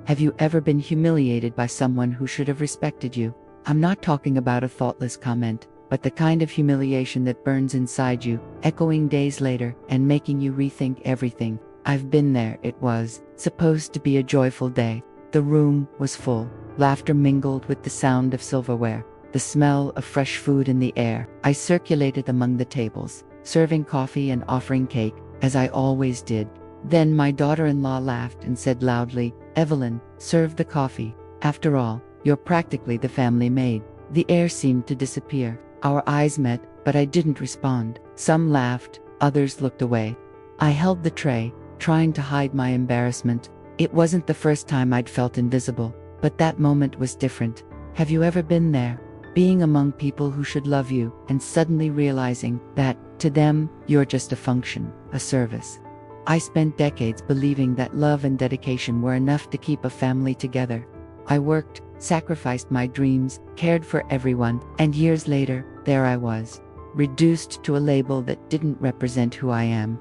Have you ever been humiliated by someone who should have respected you? I'm not talking about a thoughtless comment, but the kind of humiliation that burns inside you, echoing days later and making you rethink everything. I've been there. It was supposed to be a joyful day. The room was full. Laughter mingled with the sound of silverware, the smell of fresh food in the air. I circulated among the tables, serving coffee and offering cake, as I always did. Then my daughter-in-law laughed and said loudly, "Evelyn, serve the coffee. After all, you're practically the family maid." The air seemed to disappear. Our eyes met, but I didn't respond. Some laughed, others looked away. I held the tray, trying to hide my embarrassment. It wasn't the first time I'd felt invisible, but that moment was different. Have you ever been there? Being among people who should love you, and suddenly realizing that, to them, you're just a function, a service. I spent decades believing that love and dedication were enough to keep a family together. I worked, sacrificed my dreams, cared for everyone, and years later, there I was, reduced to a label that didn't represent who I am.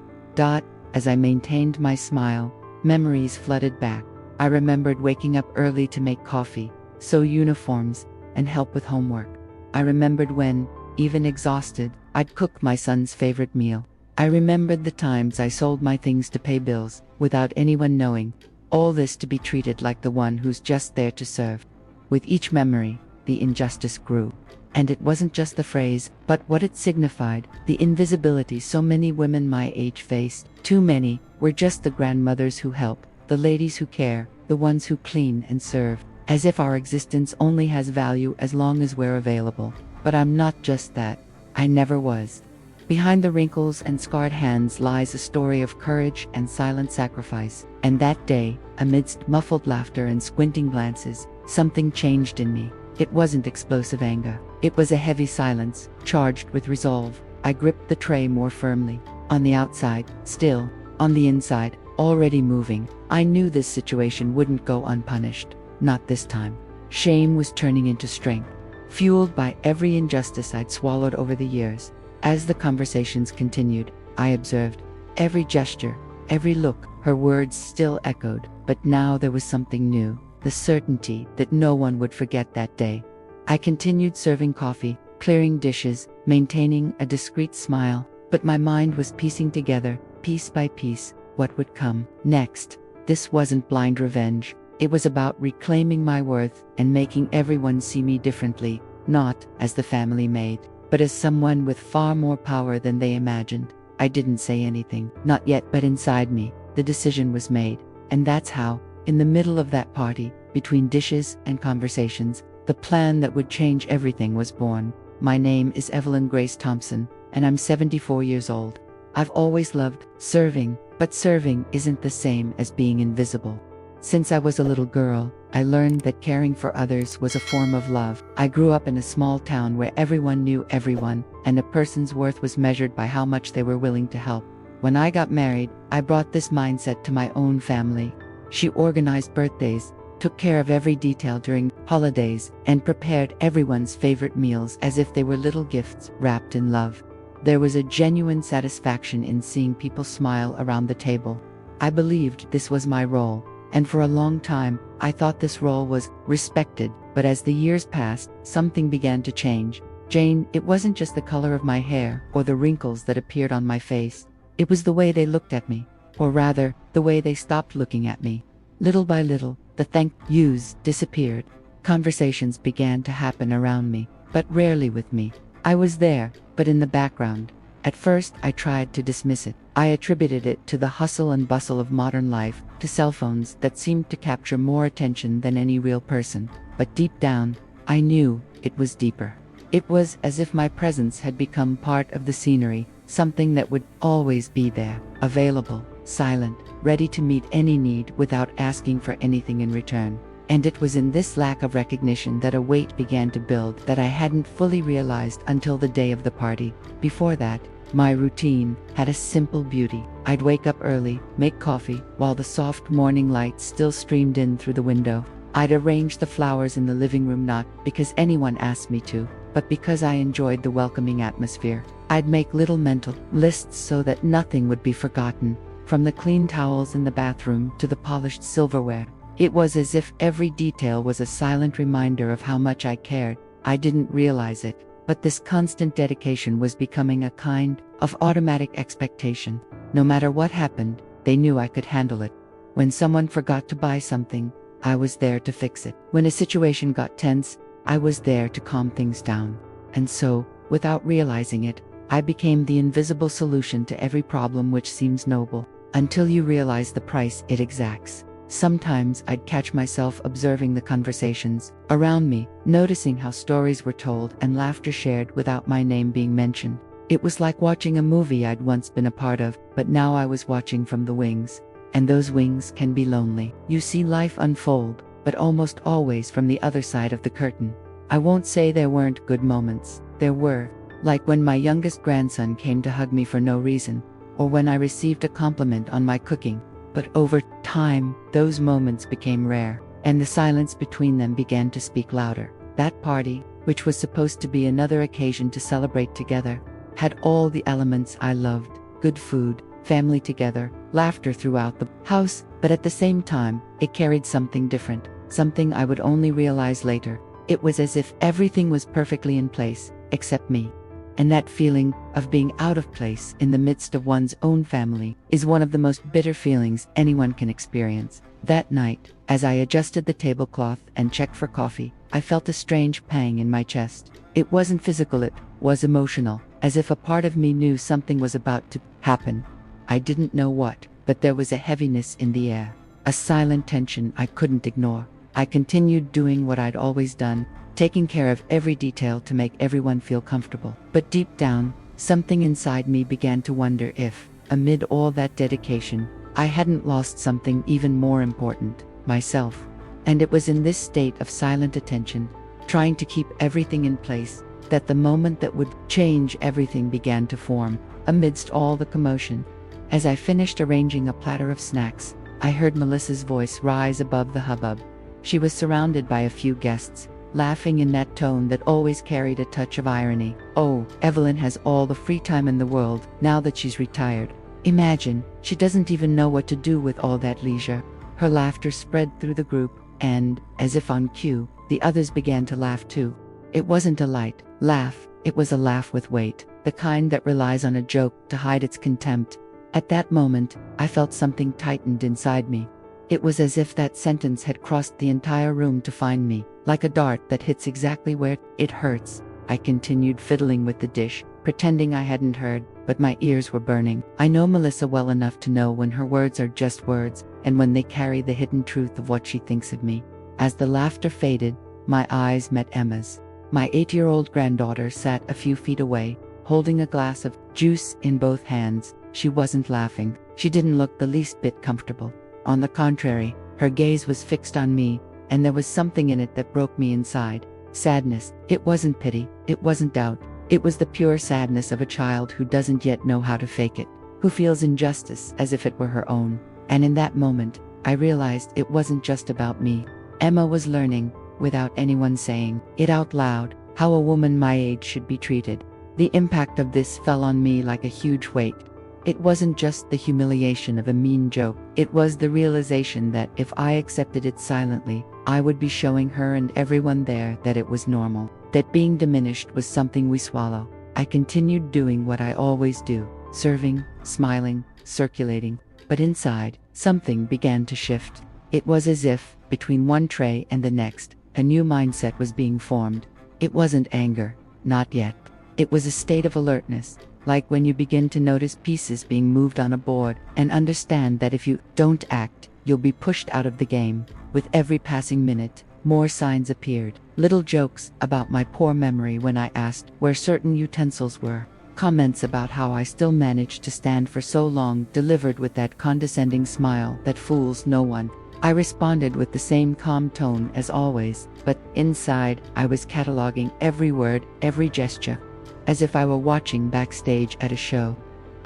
As I maintained my smile, memories flooded back. I remembered waking up early to make coffee, sew uniforms, and help with homework. I remembered when, even exhausted, I'd cook my son's favorite meal. I remembered the times I sold my things to pay bills, without anyone knowing. All this to be treated like the one who's just there to serve. With each memory, the injustice grew. And it wasn't just the phrase, but what it signified, the invisibility so many women my age faced. Too many were just the grandmothers who help, the ladies who care, the ones who clean and serve, as if our existence only has value as long as we're available. But I'm not just that. I never was. Behind the wrinkles and scarred hands lies a story of courage and silent sacrifice. And that day, amidst muffled laughter and squinting glances, something changed in me. It wasn't explosive anger. It was a heavy silence, charged with resolve. I gripped the tray more firmly. On the outside, still. On the inside, already moving. I knew this situation wouldn't go unpunished. Not this time. Shame was turning into strength, fueled by every injustice I'd swallowed over the years. As the conversations continued, I observed every gesture, every look. Her words still echoed, but now there was something new, the certainty that no one would forget that day. I continued serving coffee, clearing dishes, maintaining a discreet smile, but my mind was piecing together, piece by piece, what would come next. This wasn't blind revenge. It was about reclaiming my worth and making everyone see me differently, not as the family maid, but as someone with far more power than they imagined. I didn't say anything, not yet, but inside me, the decision was made. And that's how, in the middle of that party, between dishes and conversations, the plan that would change everything was born. My name is Evelyn Grace Thompson, and I'm 74 years old. I've always loved serving, but serving isn't the same as being invisible. Since I was a little girl, I learned that caring for others was a form of love. I grew up in a small town where everyone knew everyone, and a person's worth was measured by how much they were willing to help. When I got married, I brought this mindset to my own family. She organized birthdays, took care of every detail during holidays, and prepared everyone's favorite meals as if they were little gifts wrapped in love. There was a genuine satisfaction in seeing people smile around the table. I believed this was my role. And for a long time, I thought this role was respected. But as the years passed, something began to change. Jane, it wasn't just the color of my hair or the wrinkles that appeared on my face. It was the way they looked at me. Or rather, the way they stopped looking at me. Little by little, the thank yous disappeared. Conversations began to happen around me, but rarely with me. I was there, but in the background. At first, I tried to dismiss it. I attributed it to the hustle and bustle of modern life, to cell phones that seemed to capture more attention than any real person. But deep down, I knew it was deeper. It was as if my presence had become part of the scenery, something that would always be there, available, silent, ready to meet any need without asking for anything in return. And it was in this lack of recognition that a weight began to build that I hadn't fully realized until the day of the party. Before that, my routine had a simple beauty. I'd wake up early, make coffee, while the soft morning light still streamed in through the window. I'd arrange the flowers in the living room not because anyone asked me to, but because I enjoyed the welcoming atmosphere. I'd make little mental lists so that nothing would be forgotten, from the clean towels in the bathroom to the polished silverware. It was as if every detail was a silent reminder of how much I cared. I didn't realize it, but this constant dedication was becoming a kind of automatic expectation. No matter what happened, they knew I could handle it. When someone forgot to buy something, I was there to fix it. When a situation got tense, I was there to calm things down. And so, without realizing it, I became the invisible solution to every problem, which seems noble, until you realize the price it exacts. Sometimes I'd catch myself observing the conversations around me, noticing how stories were told and laughter shared without my name being mentioned. It was like watching a movie I'd once been a part of, but now I was watching from the wings. And those wings can be lonely. You see life unfold, but almost always from the other side of the curtain. I won't say there weren't good moments. There were, like when my youngest grandson came to hug me for no reason, or when I received a compliment on my cooking. But over time, those moments became rare, and the silence between them began to speak louder. That party, which was supposed to be another occasion to celebrate together, had all the elements I loved: good food, family together, laughter throughout the house, but at the same time, it carried something different, something I would only realize later. It was as if everything was perfectly in place, except me. And that feeling of being out of place in the midst of one's own family is one of the most bitter feelings anyone can experience. That night, as I adjusted the tablecloth and checked for coffee, I felt a strange pang in my chest. It wasn't physical, it was emotional, as if a part of me knew something was about to happen. I didn't know what, but there was a heaviness in the air, a silent tension I couldn't ignore. I continued doing what I'd always done, taking care of every detail to make everyone feel comfortable. But deep down, something inside me began to wonder if, amid all that dedication, I hadn't lost something even more important: myself. And it was in this state of silent attention, trying to keep everything in place, that the moment that would change everything began to form, amidst all the commotion. As I finished arranging a platter of snacks, I heard Melissa's voice rise above the hubbub. She was surrounded by a few guests, laughing in that tone that always carried a touch of irony. "Oh, Evelyn has all the free time in the world, now that she's retired. Imagine, she doesn't even know what to do with all that leisure." Her laughter spread through the group, and, as if on cue, the others began to laugh too. It wasn't a light laugh, it was a laugh with weight, the kind that relies on a joke to hide its contempt. At that moment, I felt something tightened inside me. It was as if that sentence had crossed the entire room to find me, like a dart that hits exactly where it hurts. I continued fiddling with the dish, pretending I hadn't heard, but my ears were burning. I know Melissa well enough to know when her words are just words, and when they carry the hidden truth of what she thinks of me. As the laughter faded, my eyes met Emma's. My 8-year-old granddaughter sat a few feet away, holding a glass of juice in both hands. She wasn't laughing. She didn't look the least bit comfortable. On the contrary, her gaze was fixed on me, and there was something in it that broke me inside. Sadness. It wasn't pity, it wasn't doubt. It was the pure sadness of a child who doesn't yet know how to fake it, who feels injustice as if it were her own. And in that moment, I realized it wasn't just about me. Emma was learning, without anyone saying it out loud, how a woman my age should be treated. The impact of this fell on me like a huge weight. It wasn't just the humiliation of a mean joke, it was the realization that if I accepted it silently, I would be showing her and everyone there that it was normal, that being diminished was something we swallow. I continued doing what I always do, serving, smiling, circulating, but inside, something began to shift. It was as if, between one tray and the next, a new mindset was being formed. It wasn't anger, not yet. It was a state of alertness, like when you begin to notice pieces being moved on a board and understand that if you don't act, you'll be pushed out of the game. With every passing minute, more signs appeared. Little jokes about my poor memory when I asked where certain utensils were. Comments about how I still managed to stand for so long, delivered with that condescending smile that fools no one. I responded with the same calm tone as always, but inside, I was cataloging every word, every gesture, as if I were watching backstage at a show,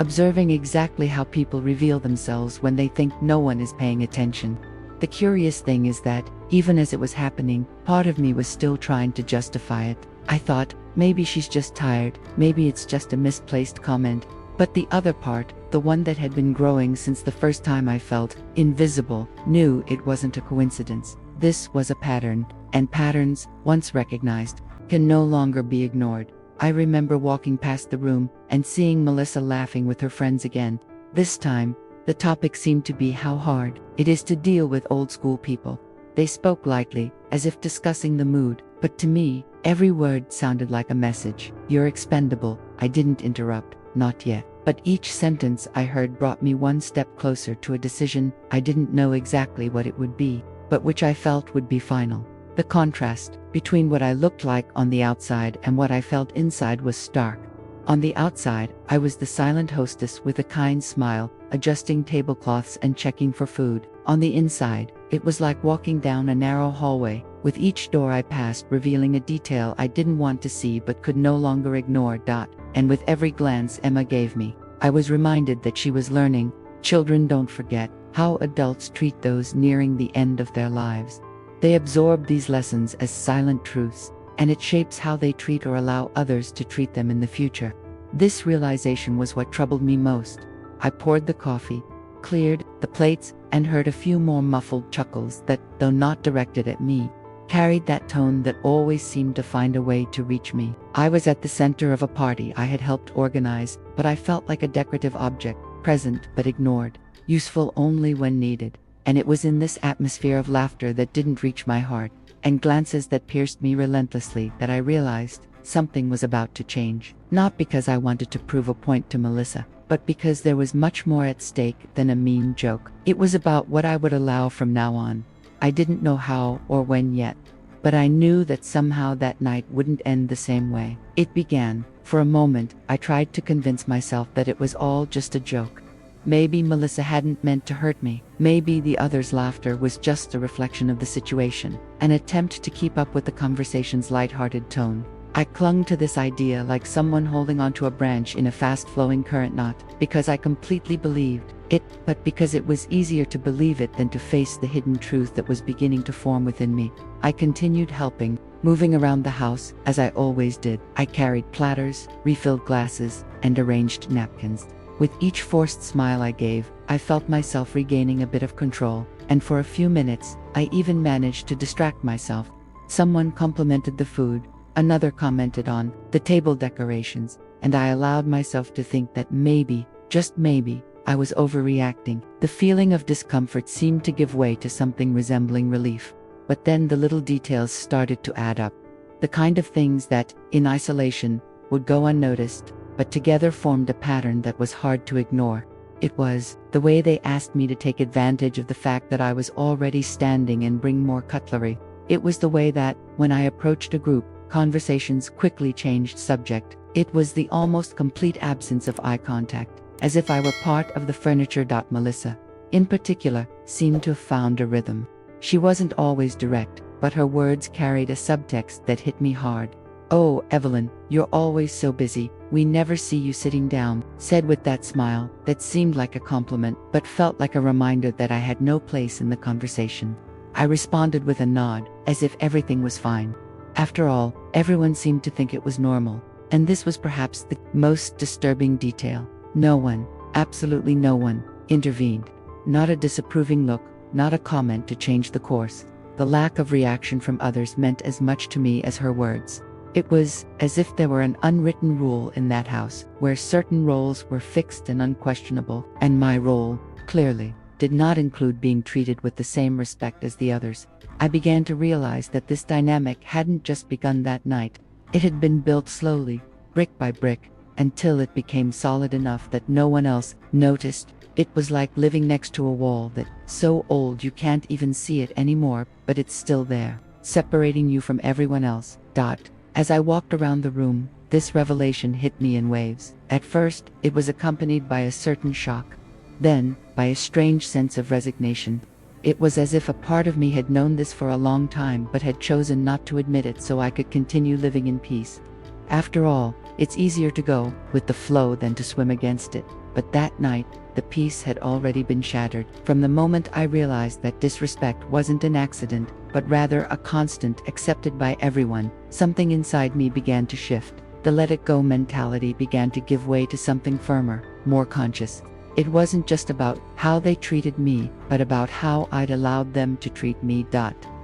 observing exactly how people reveal themselves when they think no one is paying attention. The curious thing is that, even as it was happening, part of me was still trying to justify it. I thought, maybe she's just tired, maybe it's just a misplaced comment. But the other part, the one that had been growing since the first time I felt invisible, knew it wasn't a coincidence. This was a pattern, and patterns, once recognized, can no longer be ignored. I remember walking past the room and seeing Melissa laughing with her friends again. This time, the topic seemed to be how hard it is to deal with old school people. They spoke lightly, as if discussing the mood, but to me, every word sounded like a message. You're expendable. I didn't interrupt, not yet. But each sentence I heard brought me one step closer to a decision. I didn't know exactly what it would be, but which I felt would be final. The contrast between what I looked like on the outside and what I felt inside was stark. On the outside, I was the silent hostess with a kind smile, adjusting tablecloths and checking for food. On the inside, it was like walking down a narrow hallway, with each door I passed revealing a detail I didn't want to see but could no longer ignore. And with every glance Emma gave me, I was reminded that she was learning. Children don't forget how adults treat those nearing the end of their lives. They absorb these lessons as silent truths, and it shapes how they treat or allow others to treat them in the future. This realization was what troubled me most. I poured the coffee, cleared the plates, and heard a few more muffled chuckles that, though not directed at me, carried that tone that always seemed to find a way to reach me. I was at the center of a party I had helped organize, but I felt like a decorative object, present but ignored, useful only when needed. And it was in this atmosphere of laughter that didn't reach my heart, and glances that pierced me relentlessly, that I realized something was about to change. Not because I wanted to prove a point to Melissa, but because there was much more at stake than a mean joke. It was about what I would allow from now on. I didn't know how or when yet, but I knew that somehow that night wouldn't end the same way. It began. For a moment, I tried to convince myself that it was all just a joke. Maybe Melissa hadn't meant to hurt me. Maybe the others' laughter was just a reflection of the situation, an attempt to keep up with the conversation's lighthearted tone. I clung to this idea like someone holding onto a branch in a fast-flowing current, not because I completely believed it, but because it was easier to believe it than to face the hidden truth that was beginning to form within me. I continued helping, moving around the house, as I always did. I carried platters, refilled glasses, and arranged napkins. With each forced smile I gave, I felt myself regaining a bit of control, and for a few minutes, I even managed to distract myself. Someone complimented the food, another commented on the table decorations, and I allowed myself to think that maybe, just maybe, I was overreacting. The feeling of discomfort seemed to give way to something resembling relief. But then the little details started to add up. The kind of things that, in isolation, would go unnoticed, but together formed a pattern that was hard to ignore. It was the way they asked me to take advantage of the fact that I was already standing and bring more cutlery. It was the way that, when I approached a group, conversations quickly changed subject. It was the almost complete absence of eye contact, as if I were part of the furniture. Melissa, in particular, seemed to have found a rhythm. She wasn't always direct, but her words carried a subtext that hit me hard. "Oh, Evelyn, you're always so busy. We never see you sitting down," said with that smile that seemed like a compliment but felt like a reminder that I had no place in the conversation. I responded with a nod, as if everything was fine. After all, everyone seemed to think it was normal, and this was perhaps the most disturbing detail. No one, absolutely no one, intervened. Not a disapproving look, not a comment to change the course. The lack of reaction from others meant as much to me as her words. It was as if there were an unwritten rule in that house, where certain roles were fixed and unquestionable, and my role, clearly, did not include being treated with the same respect as the others. I began to realize that this dynamic hadn't just begun that night. It had been built slowly, brick by brick, until it became solid enough that no one else noticed. It was like living next to a wall that's so old you can't even see it anymore, but it's still there, separating you from everyone else. As I walked around the room, this revelation hit me in waves. At first, it was accompanied by a certain shock. Then, by a strange sense of resignation. It was as if a part of me had known this for a long time but had chosen not to admit it so I could continue living in peace. After all, it's easier to go with the flow than to swim against it. But that night, the peace had already been shattered. From the moment I realized that disrespect wasn't an accident, but rather a constant accepted by everyone, something inside me began to shift. The let-it-go mentality began to give way to something firmer, more conscious. It wasn't just about how they treated me, but about how I'd allowed them to treat me.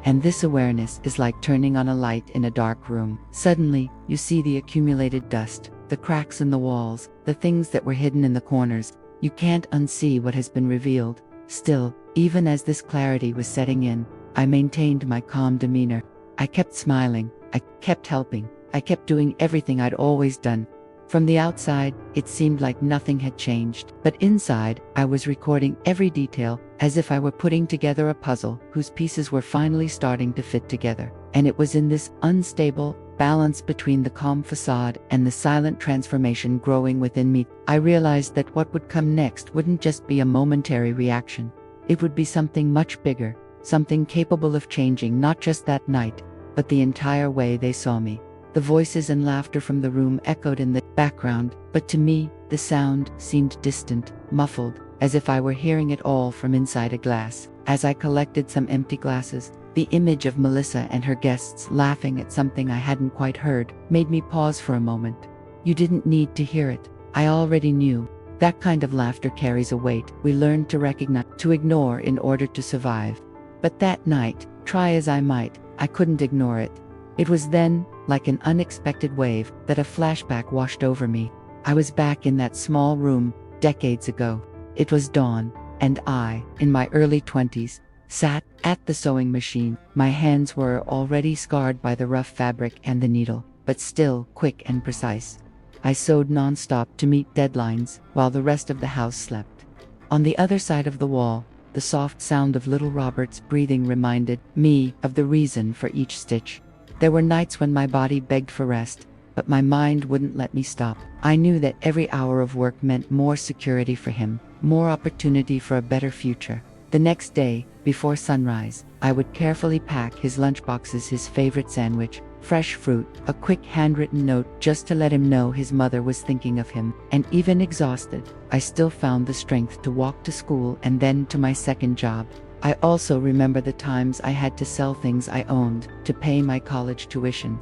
And this awareness is like turning on a light in a dark room. Suddenly, you see the accumulated dust, the cracks in the walls, the things that were hidden in the corners. You can't unsee what has been revealed. Still, even as this clarity was setting in, I maintained my calm demeanor. I kept smiling, I kept helping, I kept doing everything I'd always done. From the outside, it seemed like nothing had changed, but inside, I was recording every detail, as if I were putting together a puzzle whose pieces were finally starting to fit together. And it was in this unstable balance between the calm facade and the silent transformation growing within me, I realized that what would come next wouldn't just be a momentary reaction. It would be something much bigger, something capable of changing not just that night, but the entire way they saw me. The voices and laughter from the room echoed in the background, but to me, the sound seemed distant, muffled, as if I were hearing it all from inside a glass. As I collected some empty glasses, the image of Melissa and her guests laughing at something I hadn't quite heard made me pause for a moment. You didn't need to hear it. I already knew. That kind of laughter carries a weight we learn to recognize, to ignore in order to survive. But that night, try as I might, I couldn't ignore it. It was then, like an unexpected wave, that a flashback washed over me. I was back in that small room, decades ago. It was dawn, and I, in my early 20s, sat at the sewing machine. My hands were already scarred by the rough fabric and the needle, but still quick and precise. I sewed non-stop to meet deadlines, while the rest of the house slept. On the other side of the wall, the soft sound of little Robert's breathing reminded me of the reason for each stitch. There were nights when my body begged for rest, but my mind wouldn't let me stop. I knew that every hour of work meant more security for him, more opportunity for a better future. The next day, before sunrise, I would carefully pack his lunchboxes, his favorite sandwich, fresh fruit, a quick handwritten note just to let him know his mother was thinking of him. And even exhausted, I still found the strength to walk to school and then to my second job. I also remember the times I had to sell things I owned to pay my college tuition.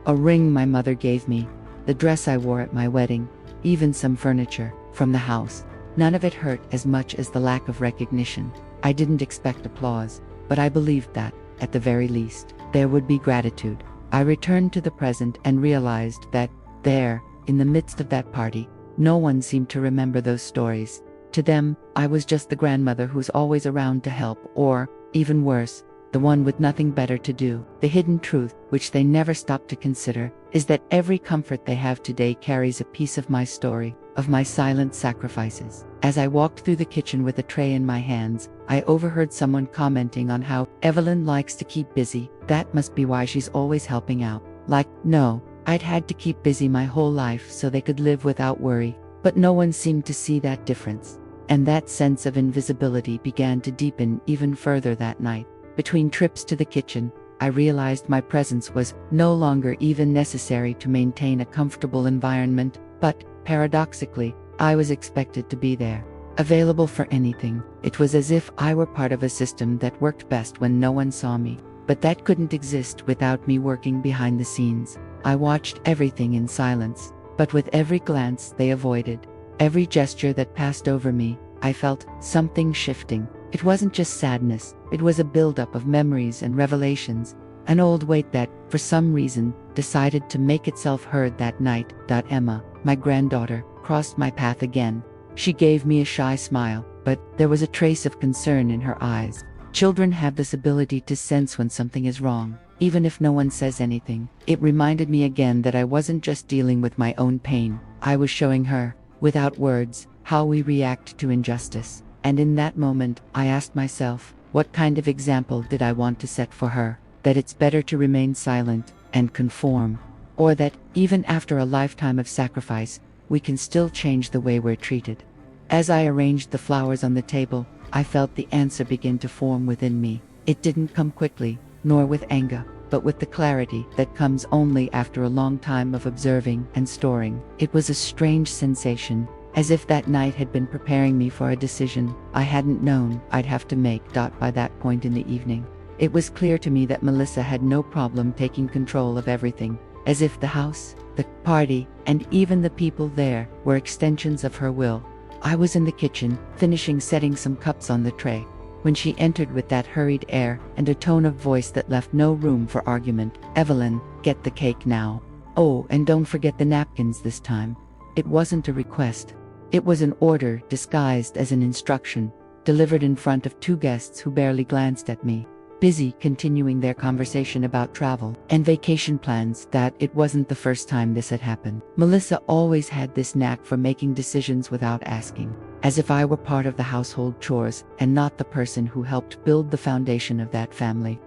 A ring my mother gave me, the dress I wore at my wedding, even some furniture from the house. None of it hurt as much as the lack of recognition. I didn't expect applause, but I believed that, at the very least, there would be gratitude. I returned to the present and realized that, there, in the midst of that party, no one seemed to remember those stories. To them, I was just the grandmother who's always around to help, or, even worse, the one with nothing better to do. The hidden truth, which they never stopped to consider, is that every comfort they have today carries a piece of my story, of my silent sacrifices. As I walked through the kitchen with a tray in my hands, I overheard someone commenting on how Evelyn likes to keep busy. That must be why she's always helping out. Like, no, I'd had to keep busy my whole life so they could live without worry. But no one seemed to see that difference. And that sense of invisibility began to deepen even further that night. Between trips to the kitchen, I realized my presence was no longer even necessary to maintain a comfortable environment, but, paradoxically, I was expected to be there, available for anything. It was as if I were part of a system that worked best when no one saw me. But that couldn't exist without me working behind the scenes. I watched everything in silence, but with every glance they avoided, every gesture that passed over me, I felt something shifting. It wasn't just sadness, it was a buildup of memories and revelations, an old weight that, for some reason, decided to make itself heard that night. Emma, my granddaughter, crossed my path again. She gave me a shy smile, but there was a trace of concern in her eyes. Children have this ability to sense when something is wrong, even if no one says anything. It reminded me again that I wasn't just dealing with my own pain. I was showing her, without words, how we react to injustice. And in that moment, I asked myself, what kind of example did I want to set for her? That it's better to remain silent and conform, or that, even after a lifetime of sacrifice, we can still change the way we're treated. As I arranged the flowers on the table, I felt the answer begin to form within me. It didn't come quickly, nor with anger, but with the clarity that comes only after a long time of observing and storing. It was a strange sensation, as if that night had been preparing me for a decision I hadn't known I'd have to make. By that point in the evening, it was clear to me that Melissa had no problem taking control of everything, as if the house, the party, and even the people there were extensions of her will. I was in the kitchen, finishing setting some cups on the tray, when she entered with that hurried air and a tone of voice that left no room for argument. "Evelyn, get the cake now. Oh, and don't forget the napkins this time." It wasn't a request. It was an order disguised as an instruction, delivered in front of two guests who barely glanced at me, busy continuing their conversation about travel and vacation plans. That it wasn't the first time this had happened. Melissa always had this knack for making decisions without asking, as if I were part of the household chores and not the person who helped build the foundation of that family.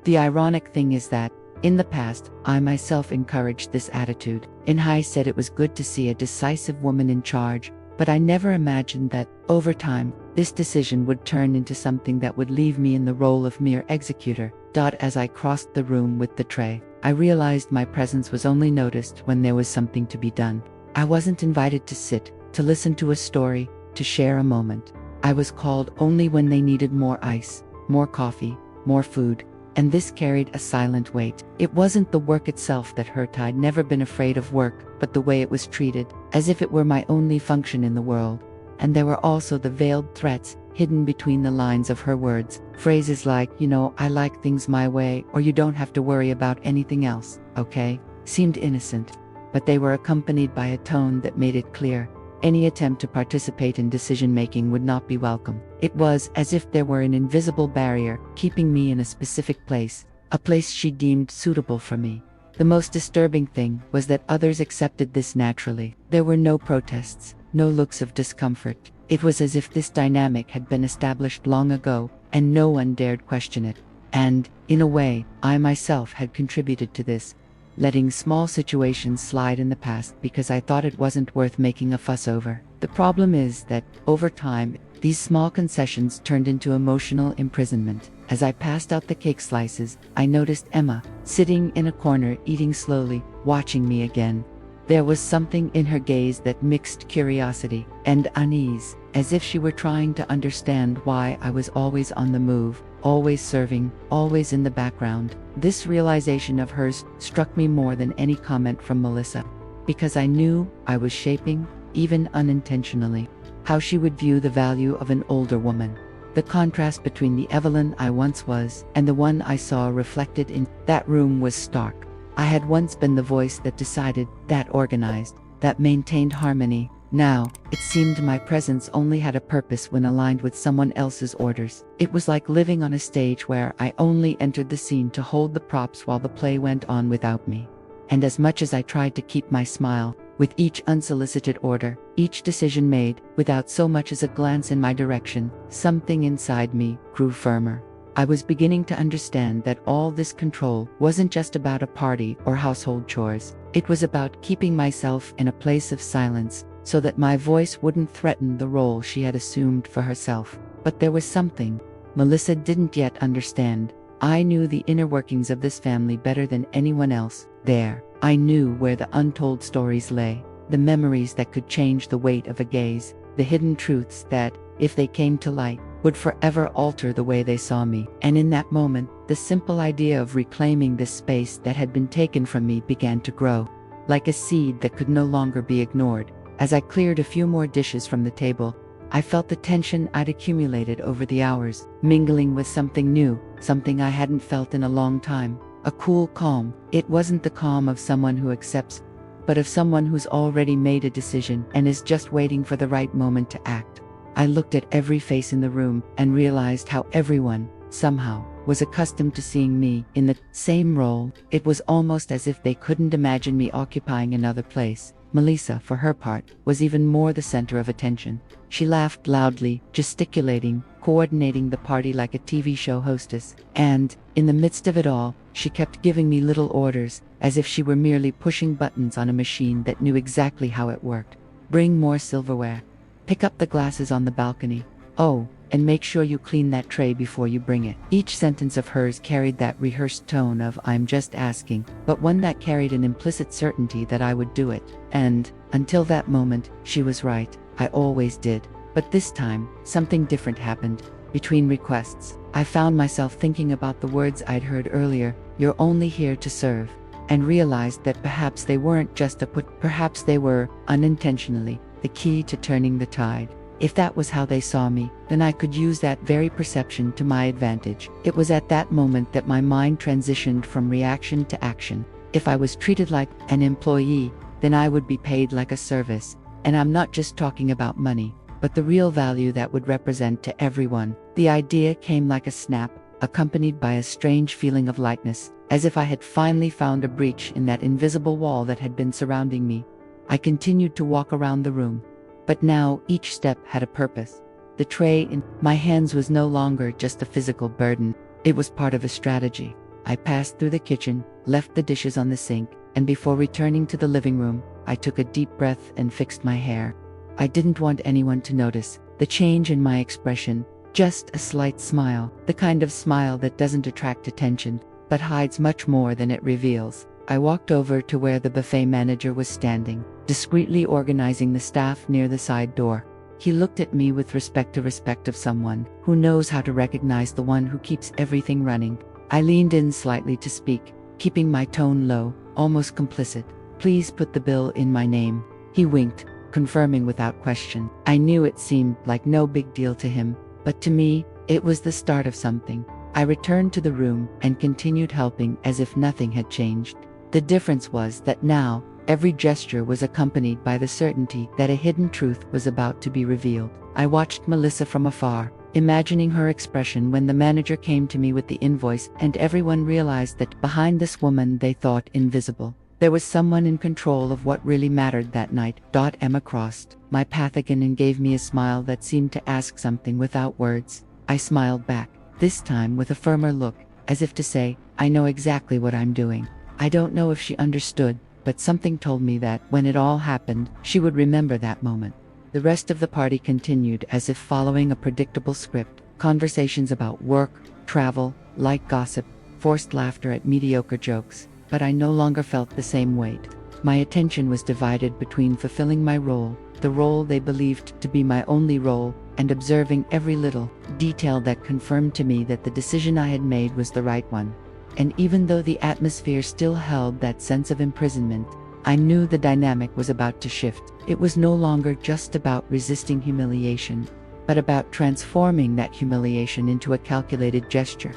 The ironic thing is that, in the past, I myself encouraged this attitude. In hindsight, it was good to see a decisive woman in charge, but I never imagined that, over time, this decision would turn into something that would leave me in the role of mere executor. As I crossed the room with the tray, I realized my presence was only noticed when there was something to be done. I wasn't invited to sit, to listen to a story, to share a moment. I was called only when they needed more ice, more coffee, more food, and this carried a silent weight. It wasn't the work itself that hurt. I'd never been afraid of work, but the way it was treated, as if it were my only function in the world. And there were also the veiled threats, hidden between the lines of her words. Phrases like, "I like things my way," or "You don't have to worry about anything else, okay?" seemed innocent, but they were accompanied by a tone that made it clear any attempt to participate in decision-making would not be welcome. It was as if there were an invisible barrier keeping me in a specific place, a place she deemed suitable for me. The most disturbing thing was that others accepted this naturally. There were no protests, no looks of discomfort. It was as if this dynamic had been established long ago, and no one dared question it. And, in a way, I myself had contributed to this, letting small situations slide in the past because I thought it wasn't worth making a fuss over. The problem is that, over time, these small concessions turned into emotional imprisonment. As I passed out the cake slices, I noticed Emma, sitting in a corner eating slowly, watching me again. There was something in her gaze that mixed curiosity and unease, as if she were trying to understand why I was always on the move, always serving, always in the background. This realization of hers struck me more than any comment from Melissa, because I knew I was shaping, even unintentionally, how she would view the value of an older woman. The contrast between the Evelyn I once was and the one I saw reflected in that room was stark. I had once been the voice that decided, that organized, that maintained harmony. Now, it seemed my presence only had a purpose when aligned with someone else's orders. It was like living on a stage where I only entered the scene to hold the props while the play went on without me. And as much as I tried to keep my smile, with each unsolicited order, each decision made, without so much as a glance in my direction, something inside me grew firmer. I was beginning to understand that all this control wasn't just about a party or household chores. It was about keeping myself in a place of silence, so that my voice wouldn't threaten the role she had assumed for herself. But there was something Melissa didn't yet understand. I knew the inner workings of this family better than anyone else. There, I knew where the untold stories lay, the memories that could change the weight of a gaze, the hidden truths that, if they came to light, would forever alter the way they saw me. And in that moment, the simple idea of reclaiming this space that had been taken from me began to grow, like a seed that could no longer be ignored. As I cleared a few more dishes from the table, I felt the tension I'd accumulated over the hours, mingling with something new, something I hadn't felt in a long time. A cool calm. It wasn't the calm of someone who accepts, but of someone who's already made a decision and is just waiting for the right moment to act. I looked at every face in the room and realized how everyone, somehow, was accustomed to seeing me in the same role. It was almost as if they couldn't imagine me occupying another place. Melissa, for her part, was even more the center of attention. She laughed loudly, gesticulating, coordinating the party like a TV show hostess. And, in the midst of it all, she kept giving me little orders, as if she were merely pushing buttons on a machine that knew exactly how it worked. Bring more silverware. Pick up the glasses on the balcony. Oh, and make sure you clean that tray before you bring it. Each sentence of hers carried that rehearsed tone of "I'm just asking," but one that carried an implicit certainty that I would do it. And, until that moment, she was right. I always did. But this time, something different happened. Between requests, I found myself thinking about the words I'd heard earlier, "You're only here to serve," and realized that perhaps they weren't just perhaps they were, unintentionally, the key to turning the tide. If that was how they saw me, then I could use that very perception to my advantage. It was at that moment that my mind transitioned from reaction to action. If I was treated like an employee, then I would be paid like a service. And I'm not just talking about money, but the real value that would represent to everyone. The idea came like a snap, accompanied by a strange feeling of lightness, as if I had finally found a breach in that invisible wall that had been surrounding me. I continued to walk around the room, but now each step had a purpose. The tray in my hands was no longer just a physical burden, it was part of a strategy. I passed through the kitchen, left the dishes on the sink, and before returning to the living room, I took a deep breath and fixed my hair. I didn't want anyone to notice the change in my expression, just a slight smile, the kind of smile that doesn't attract attention, but hides much more than it reveals. I walked over to where the buffet manager was standing, discreetly organizing the staff near the side door. He looked at me with respect of someone who knows how to recognize the one who keeps everything running. I leaned in slightly to speak, keeping my tone low, almost complicit. "Please put the bill in my name." He winked, confirming without question. I knew it seemed like no big deal to him, but to me, it was the start of something. I returned to the room and continued helping as if nothing had changed. The difference was that now, every gesture was accompanied by the certainty that a hidden truth was about to be revealed. I watched Melissa from afar, imagining her expression when the manager came to me with the invoice and everyone realized that behind this woman they thought invisible, there was someone in control of what really mattered that night. Emma crossed my path again and gave me a smile that seemed to ask something without words. I smiled back, this time with a firmer look, as if to say, I know exactly what I'm doing. I don't know if she understood, but something told me that, when it all happened, she would remember that moment. The rest of the party continued as if following a predictable script. Conversations about work, travel, light gossip, forced laughter at mediocre jokes, but I no longer felt the same weight. My attention was divided between fulfilling my role, the role they believed to be my only role, and observing every little detail that confirmed to me that the decision I had made was the right one. And even though the atmosphere still held that sense of imprisonment, I knew the dynamic was about to shift. It was no longer just about resisting humiliation, but about transforming that humiliation into a calculated gesture,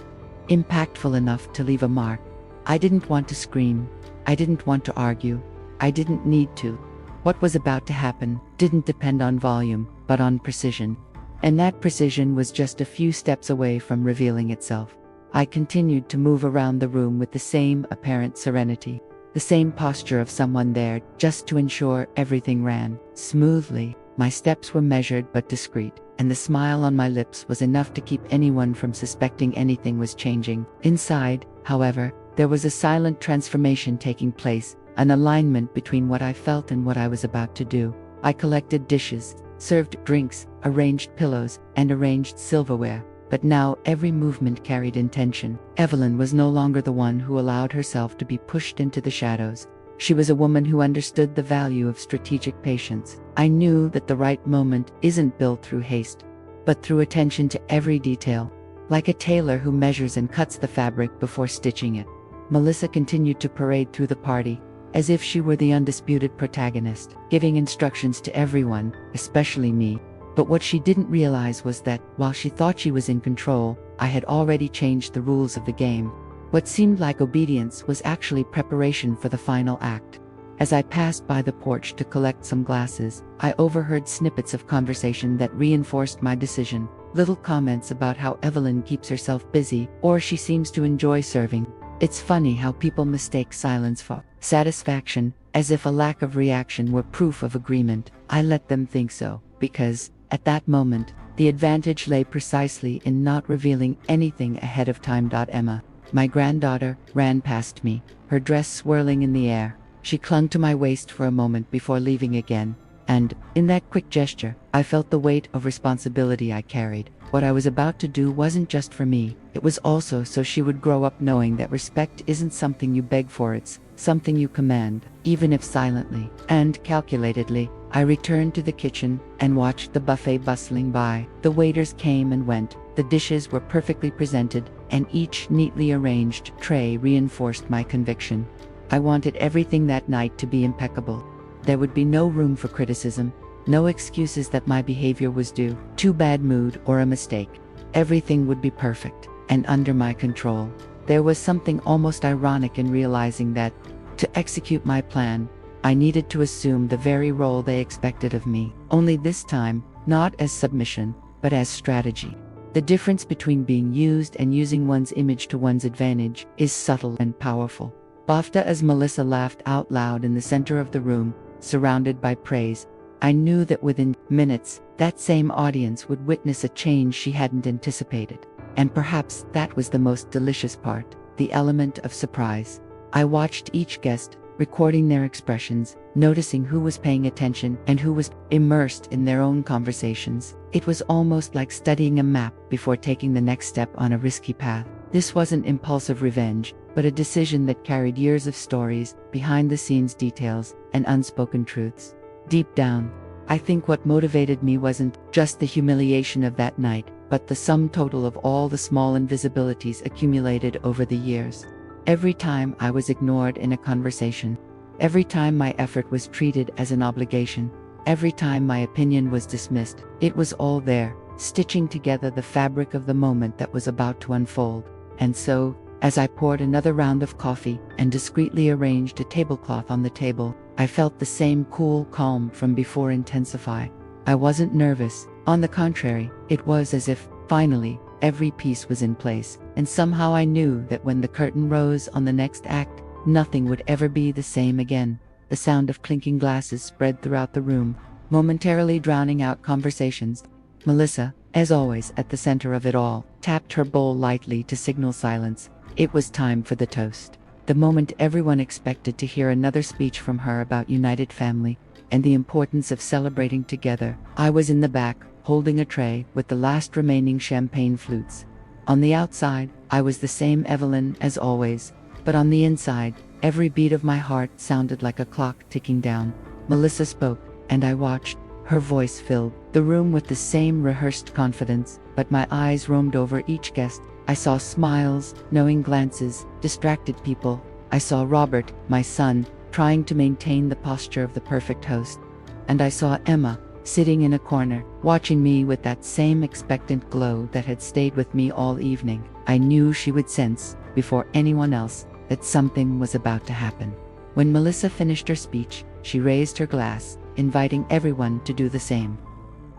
impactful enough to leave a mark. I didn't want to scream. I didn't want to argue. I didn't need to. What was about to happen didn't depend on volume, but on precision. And that precision was just a few steps away from revealing itself. I continued to move around the room with the same apparent serenity, the same posture of someone there just to ensure everything ran smoothly. My steps were measured but discreet, and the smile on my lips was enough to keep anyone from suspecting anything was changing. Inside, however, there was a silent transformation taking place, an alignment between what I felt and what I was about to do. I collected dishes, served drinks, arranged pillows, and arranged silverware. But now every movement carried intention. Evelyn was no longer the one who allowed herself to be pushed into the shadows. She was a woman who understood the value of strategic patience. I knew that the right moment isn't built through haste, but through attention to every detail, like a tailor who measures and cuts the fabric before stitching it. Melissa continued to parade through the party, as if she were the undisputed protagonist, giving instructions to everyone, especially me. But what she didn't realize was that, while she thought she was in control, I had already changed the rules of the game. What seemed like obedience was actually preparation for the final act. As I passed by the porch to collect some glasses, I overheard snippets of conversation that reinforced my decision. Little comments about how Evelyn keeps herself busy, or she seems to enjoy serving. It's funny how people mistake silence for satisfaction, as if a lack of reaction were proof of agreement. I let them think so, because, at that moment, the advantage lay precisely in not revealing anything ahead of time. Emma, my granddaughter, ran past me, her dress swirling in the air. She clung to my waist for a moment before leaving again, and, in that quick gesture, I felt the weight of responsibility I carried. What I was about to do wasn't just for me, it was also so she would grow up knowing that respect isn't something you beg for, it's something you command, even if silently and calculatedly. I returned to the kitchen and watched the buffet bustling by. The waiters came and went, the dishes were perfectly presented, and each neatly arranged tray reinforced my conviction. I wanted everything that night to be impeccable. There would be no room for criticism, No excuses that my behavior was due to bad mood or a mistake. Everything would be perfect and under my control. There was something almost ironic in realizing that, to execute my plan, I needed to assume the very role they expected of me, only this time, not as submission, but as strategy. The difference between being used and using one's image to one's advantage is subtle and powerful. Bafta, as Melissa laughed out loud in the center of the room, surrounded by praise, I knew that within minutes, that same audience would witness a change she hadn't anticipated. And perhaps that was the most delicious part, the element of surprise. I watched each guest, recording their expressions, noticing who was paying attention and who was immersed in their own conversations. It was almost like studying a map before taking the next step on a risky path. This wasn't impulsive revenge, but a decision that carried years of stories, behind-the-scenes details, and unspoken truths. Deep down, I think what motivated me wasn't just the humiliation of that night, but the sum total of all the small invisibilities accumulated over the years. Every time I was ignored in a conversation, every time my effort was treated as an obligation, every time my opinion was dismissed, it was all there, stitching together the fabric of the moment that was about to unfold. And so, as I poured another round of coffee and discreetly arranged a tablecloth on the table, I felt the same cool calm from before intensify. I wasn't nervous. On the contrary, it was as if, finally, every piece was in place, and somehow I knew that when the curtain rose on the next act, nothing would ever be the same again. The sound of clinking glasses spread throughout the room, momentarily drowning out conversations. Melissa, as always at the center of it all, tapped her bowl lightly to signal silence. It was time for the toast. The moment everyone expected to hear another speech from her about united family and the importance of celebrating together. I was in the back, holding a tray with the last remaining champagne flutes. On the outside, I was the same Evelyn as always, but on the inside, every beat of my heart sounded like a clock ticking down. Melissa spoke, and I watched. Her voice filled the room with the same rehearsed confidence, but my eyes roamed over each guest. I saw smiles, knowing glances, distracted people. I saw Robert, my son, trying to maintain the posture of the perfect host. And I saw Emma, sitting in a corner, watching me with that same expectant glow that had stayed with me all evening. I knew she would sense, before anyone else, that something was about to happen. When Melissa finished her speech, she raised her glass, inviting everyone to do the same.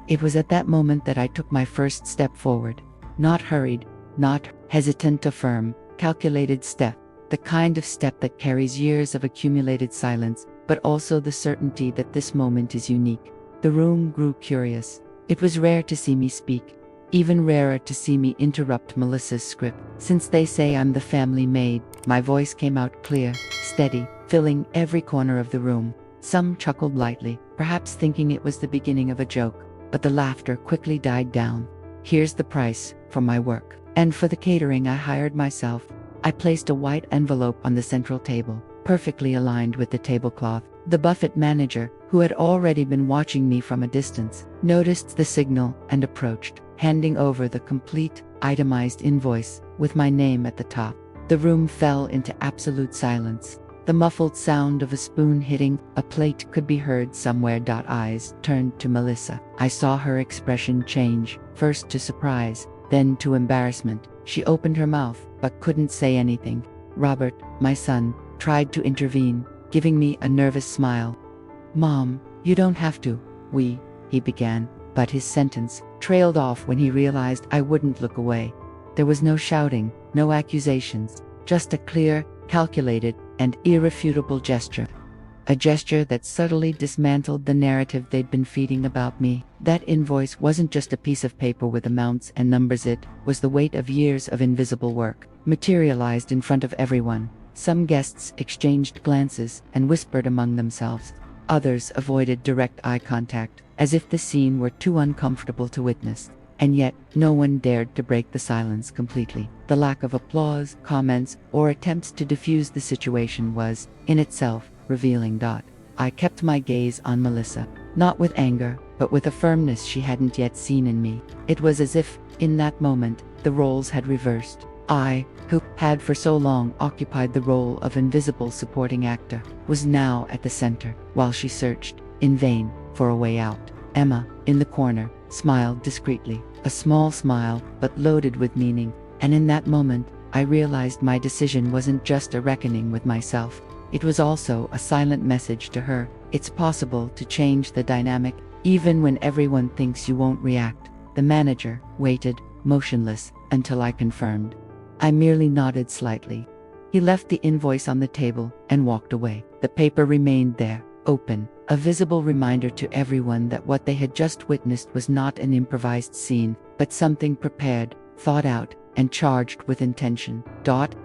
It was at that moment that I took my first step forward. Not hurried, not hesitant, a firm, calculated step, the kind of step that carries years of accumulated silence, but also the certainty that this moment is unique. The room grew curious. It was rare to see me speak, even rarer to see me interrupt Melissa's script. Since they say I'm the family maid, my voice came out clear, steady, filling every corner of the room. Some chuckled lightly, perhaps thinking it was the beginning of a joke, but the laughter quickly died down. Here's the price for my work. And for the catering I hired myself. I placed a white envelope on the central table, perfectly aligned with the tablecloth. The buffet manager, who had already been watching me from a distance, noticed the signal and approached, handing over the complete, itemized invoice, with my name at the top. The room fell into absolute silence. The muffled sound of a spoon hitting a plate could be heard somewhere. Eyes turned to Melissa. I saw her expression change, first to surprise, then to embarrassment. She opened her mouth, but couldn't say anything. Robert, my son, tried to intervene, giving me a nervous smile. "Mom, you don't have to." He began, but his sentence trailed off when he realized I wouldn't look away. There was no shouting, no accusations, just a clear, calculated, and irrefutable gesture. A gesture that subtly dismantled the narrative they'd been feeding about me. That invoice wasn't just a piece of paper with amounts and numbers. It was the weight of years of invisible work, materialized in front of everyone. Some guests exchanged glances and whispered among themselves. Others avoided direct eye contact, as if the scene were too uncomfortable to witness. And yet, no one dared to break the silence completely. The lack of applause, comments, or attempts to diffuse the situation was, in itself, revealing. I kept my gaze on Melissa, not with anger, but with a firmness she hadn't yet seen in me. It was as if, in that moment, the roles had reversed. I, who had for so long occupied the role of invisible supporting actor, was now at the center. While she searched, in vain, for a way out. Emma, in the corner, smiled discreetly, a small smile, but loaded with meaning, and in that moment, I realized my decision wasn't just a reckoning with myself. It was also a silent message to her. It's possible to change the dynamic, even when everyone thinks you won't react. The manager waited, motionless, until I confirmed. I merely nodded slightly. He left the invoice on the table and walked away. The paper remained there, open, a visible reminder to everyone that what they had just witnessed was not an improvised scene, but something prepared, thought out, and charged with intention.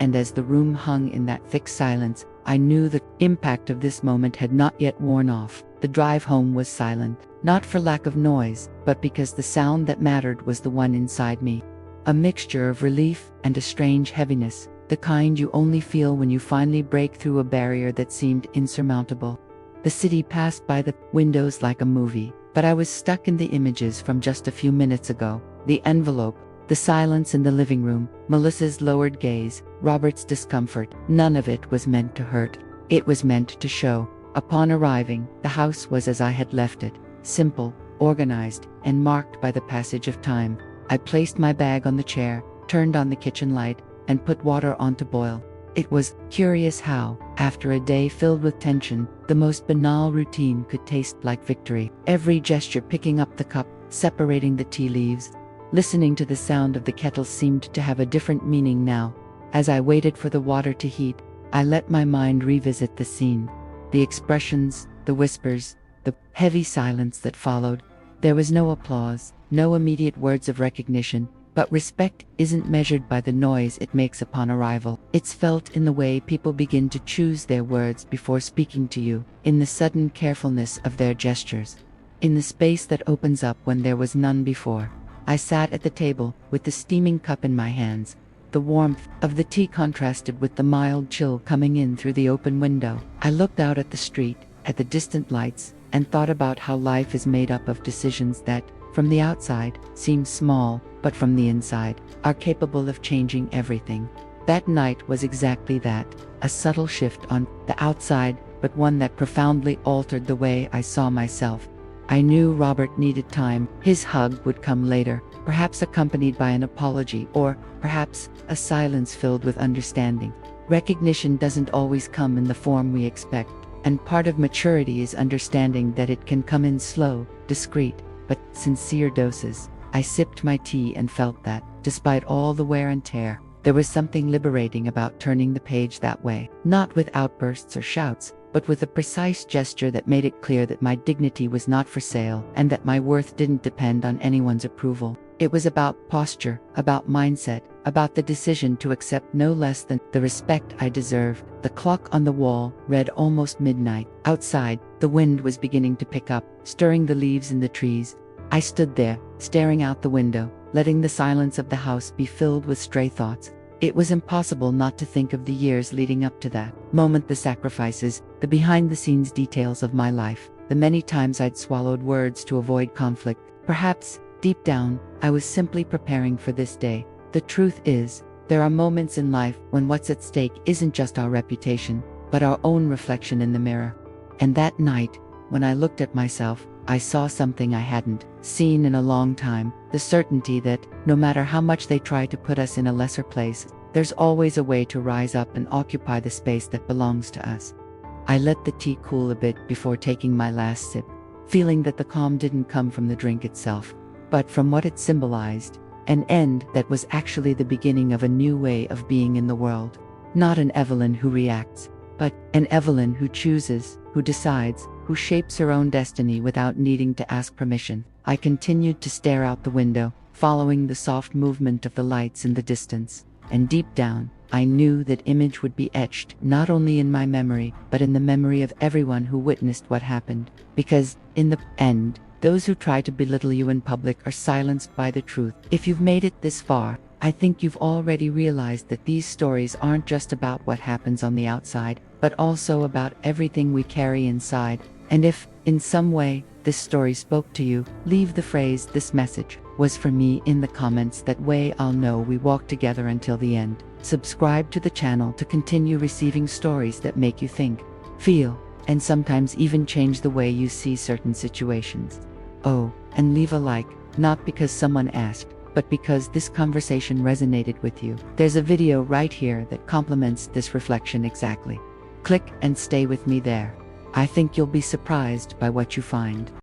And as the room hung in that thick silence, I knew the impact of this moment had not yet worn off. The drive home was silent, not for lack of noise, but because the sound that mattered was the one inside me. A mixture of relief and a strange heaviness, the kind you only feel when you finally break through a barrier that seemed insurmountable. The city passed by the windows like a movie, but I was stuck in the images from just a few minutes ago. The envelope, the silence in the living room, Melissa's lowered gaze, Robert's discomfort, none of it was meant to hurt. It was meant to show. Upon arriving, the house was as I had left it, simple, organized, and marked by the passage of time. I placed my bag on the chair, turned on the kitchen light, and put water on to boil. It was curious how, after a day filled with tension, the most banal routine could taste like victory. Every gesture, picking up the cup, separating the tea leaves, listening to the sound of the kettle, seemed to have a different meaning now. As I waited for the water to heat, I let my mind revisit the scene. The expressions, the whispers, the heavy silence that followed. There was no applause, no immediate words of recognition, but respect isn't measured by the noise it makes upon arrival. It's felt in the way people begin to choose their words before speaking to you, in the sudden carefulness of their gestures, in the space that opens up when there was none before. I sat at the table, with the steaming cup in my hands. The warmth of the tea contrasted with the mild chill coming in through the open window. I looked out at the street, at the distant lights, and thought about how life is made up of decisions that, from the outside, seem small, but from the inside, are capable of changing everything. That night was exactly that, a subtle shift on the outside, but one that profoundly altered the way I saw myself. I knew Robert needed time. His hug would come later, perhaps accompanied by an apology, or perhaps a silence filled with understanding. Recognition doesn't always come in the form we expect, and part of maturity is understanding that it can come in slow, discreet, but sincere doses. I sipped my tea and felt that, despite all the wear and tear, there was something liberating about turning the page that way, not with outbursts or shouts, but with a precise gesture that made it clear that my dignity was not for sale, and that my worth didn't depend on anyone's approval. It was about posture, about mindset, about the decision to accept no less than the respect I deserved. The clock on the wall read almost midnight. Outside, the wind was beginning to pick up, stirring the leaves in the trees. I stood there, staring out the window, letting the silence of the house be filled with stray thoughts. It was impossible not to think of the years leading up to that moment, the sacrifices, the behind-the-scenes details of my life, the many times I'd swallowed words to avoid conflict. Perhaps, deep down, I was simply preparing for this day. The truth is, there are moments in life when what's at stake isn't just our reputation, but our own reflection in the mirror. And that night, when I looked at myself, I saw something I hadn't seen in a long time, the certainty that, no matter how much they try to put us in a lesser place, there's always a way to rise up and occupy the space that belongs to us. I let the tea cool a bit before taking my last sip, feeling that the calm didn't come from the drink itself, but from what it symbolized, an end that was actually the beginning of a new way of being in the world. Not an Evelyn who reacts, but an Evelyn who chooses, who decides, who shapes her own destiny without needing to ask permission. I continued to stare out the window, following the soft movement of the lights in the distance. And deep down, I knew that image would be etched not only in my memory, but in the memory of everyone who witnessed what happened. Because, in the end, those who try to belittle you in public are silenced by the truth. If you've made it this far, I think you've already realized that these stories aren't just about what happens on the outside, but also about everything we carry inside. And if, in some way, this story spoke to you, leave the phrase "this message was for me" in the comments. That way I'll know we walked together until the end. Subscribe to the channel to continue receiving stories that make you think, feel, and sometimes even change the way you see certain situations. Oh, and leave a like, not because someone asked, but because this conversation resonated with you. There's a video right here that complements this reflection exactly. Click and stay with me there. I think you'll be surprised by what you find.